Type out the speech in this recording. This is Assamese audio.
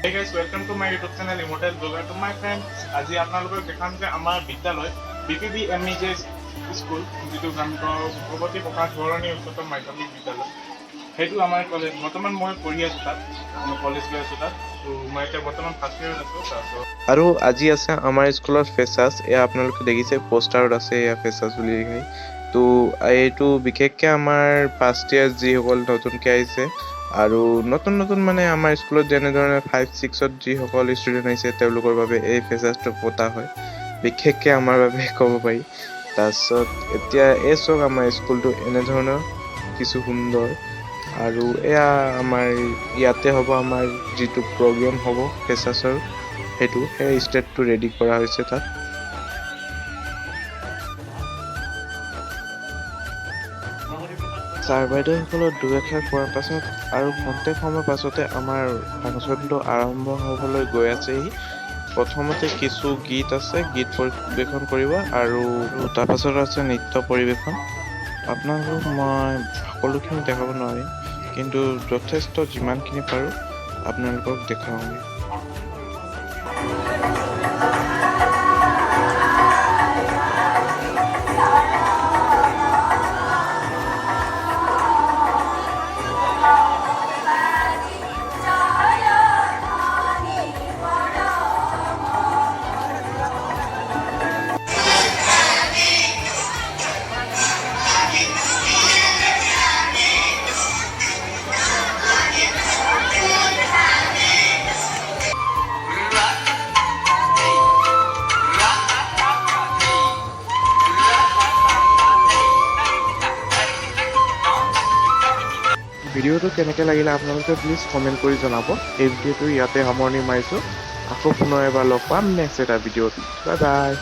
Hey guys, welcome to my YouTube channel Immortal Blogger. To my friends, আজি আপোনালোকক দেখাম যে আমাৰ বিদ্যালয় BPB MEJ স্কুল যিটো ভগৱতী প্ৰকাশ বৰণী উচ্চতম মাধ্যমিক বিদ্যালয় সেইটো আমাৰ কলেজ বৰ্তমান মই পঢ়ি আছো তাত কলেজ গৈ আছো তাত তো মই এতিয়া বৰ্তমান ফাৰ্ষ্ট ইয়াৰত আছো আৰু আজি আছে আমাৰ স্কুলৰ ফেচাছ এয়া আপোনালোকে দেখিছে পোষ্টাৰত আছে এয়া ফেচাছ বুলি লিখাই তো এইটো বিশেষকৈ আমাৰ ফাৰ্ষ্ট ইয়াৰ যিসকল নতুনকৈ আহিছে আৰু নতুন মানে আমাৰ স্কুলত যেনেধৰণে 5-6ত যিসকল ষ্টুডেণ্ট আহিছে তেওঁলোকৰ বাবে এই ফেচাছটো পতা হয় বিশেষকৈ আমাৰ বাবে ক'ব পাৰি তাৰপিছত এতিয়া এই চাওক আমাৰ স্কুলটো এনেধৰণৰ কিছু সুন্দৰ আৰু এয়া আমাৰ ইয়াতে হ'ব আমাৰ যিটো প্ৰগ্ৰেম হ'ব ফেচাছৰ সেইটো সেই ষ্টেজটো ৰেডি কৰা হৈছে তাত ছাৰ বাইদেউসকলৰ দুএষাৰ কোৱাৰ পাছত আৰু খন্তেক সময়ৰ পাছতে আমাৰ ফাংচনটো আৰম্ভ হ'বলৈ গৈ আছেহি প্ৰথমতে কিছু গীত আছে গীত পৰিৱেশন কৰিব আৰু তাৰ পাছত আছে নৃত্য পৰিৱেশন আপোনালোকক মই সকলোখিনি দেখাব নোৱাৰিম কিন্তু যথেষ্ট যিমানখিনি পাৰোঁ আপোনালোকক দেখাওঁগৈ ভিডিঅ'টো কেনেকৈ লাগিলে আপোনালোকে প্লিজ কমেণ্ট কৰি জনাব এই ভিডিঅ'টো ইয়াতে সামৰণি মাৰিছোঁ আকৌ পুনৰ এবাৰ লগ পাম নেক্সট এটা ভিডিঅ'ত বাই বাই